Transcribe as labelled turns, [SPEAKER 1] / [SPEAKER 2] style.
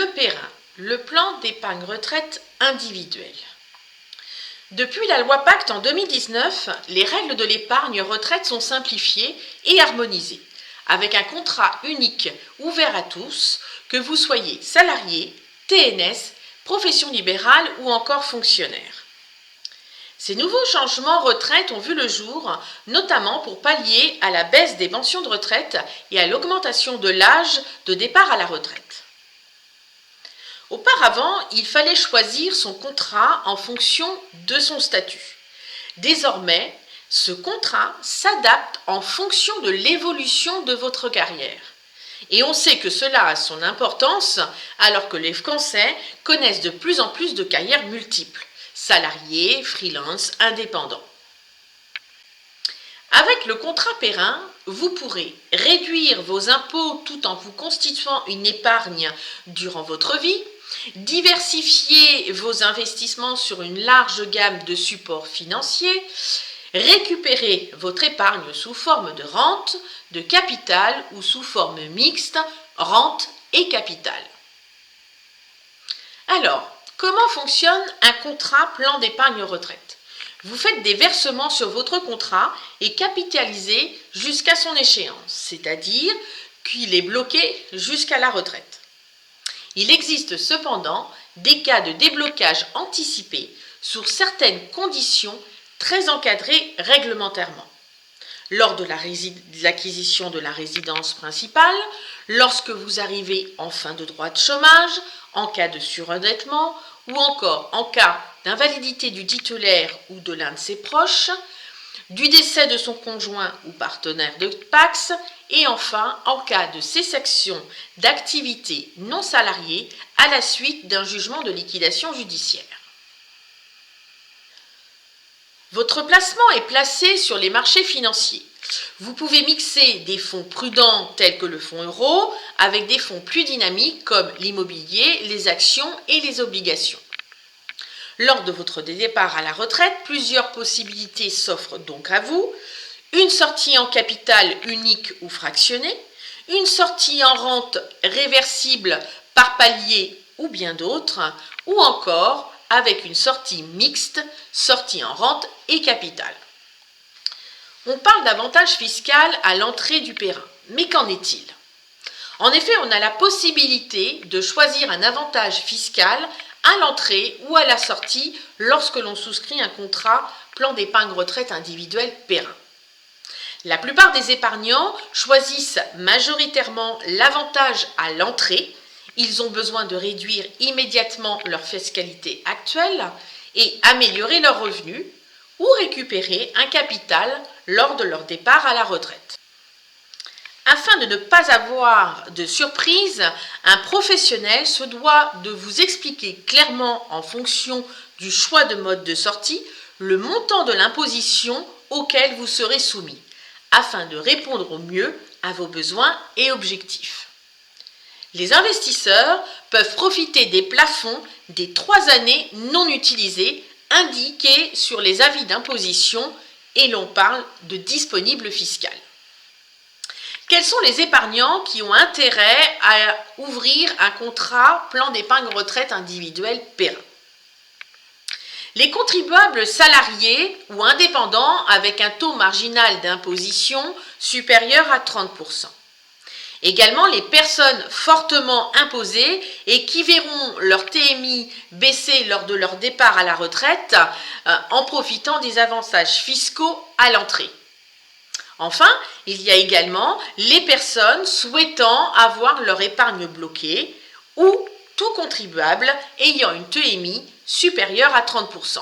[SPEAKER 1] Le PERIN, le plan d'épargne retraite individuel. Depuis la loi Pacte en 2019, les règles de l'épargne retraite sont simplifiées et harmonisées, avec un contrat unique ouvert à tous, que vous soyez salarié, TNS, profession libérale ou encore fonctionnaire. Ces nouveaux changements retraite ont vu le jour, notamment pour pallier à la baisse des pensions de retraite et à l'augmentation de l'âge de départ à la retraite. Auparavant, il fallait choisir son contrat en fonction de son statut. Désormais, ce contrat s'adapte en fonction de l'évolution de votre carrière. Et on sait que cela a son importance alors que les Français connaissent de plus en plus de carrières multiples, salariés, freelance, indépendants. Avec le contrat PERIN, vous pourrez réduire vos impôts tout en vous constituant une épargne durant votre vie, diversifier vos investissements sur une large gamme de supports financiers, récupérer votre épargne sous forme de rente, de capital ou sous forme mixte, rente et capital. Alors, comment fonctionne un contrat plan d'épargne retraite ? Vous faites des versements sur votre contrat et capitalisez jusqu'à son échéance, c'est-à-dire qu'il est bloqué jusqu'à la retraite. Il existe cependant des cas de déblocage anticipé sur certaines conditions très encadrées réglementairement. Lors de l'acquisition de la résidence principale, lorsque vous arrivez en fin de droit de chômage, en cas de surendettement ou encore en cas d'invalidité du titulaire ou de l'un de ses proches, du décès de son conjoint ou partenaire de PACS et enfin en cas de cessation d'activité non salariée à la suite d'un jugement de liquidation judiciaire. Votre placement est placé sur les marchés financiers. Vous pouvez mixer des fonds prudents tels que le fonds euro avec des fonds plus dynamiques comme l'immobilier, les actions et les obligations. Lors de votre départ à la retraite, plusieurs possibilités s'offrent donc à vous. Une sortie en capital unique ou fractionnée, une sortie en rente réversible par palier ou bien d'autres, ou encore avec une sortie mixte, sortie en rente et capital. On parle d'avantage fiscal à l'entrée du PERIN, mais qu'en est-il ? En effet, on a la possibilité de choisir un avantage fiscal à l'entrée ou à la sortie lorsque l'on souscrit un contrat plan d'épargne retraite individuel PERIN. La plupart des épargnants choisissent majoritairement l'avantage à l'entrée. Ils ont besoin de réduire immédiatement leur fiscalité actuelle et améliorer leurs revenus ou récupérer un capital lors de leur départ à la retraite. Afin de ne pas avoir de surprise, un professionnel se doit de vous expliquer clairement en fonction du choix de mode de sortie le montant de l'imposition auquel vous serez soumis, afin de répondre au mieux à vos besoins et objectifs. Les investisseurs peuvent profiter des plafonds des 3 années non utilisées indiqués sur les avis d'imposition et l'on parle de disponible fiscal. Quels sont les épargnants qui ont intérêt à ouvrir un contrat plan d'épargne retraite individuel PERIN ? Les contribuables salariés ou indépendants avec un taux marginal d'imposition supérieur à 30%. Également les personnes fortement imposées et qui verront leur TMI baisser lors de leur départ à la retraite en profitant des avantages fiscaux à l'entrée. Enfin, il y a également les personnes souhaitant avoir leur épargne bloquée ou tout contribuable ayant une TMI supérieure à 30%.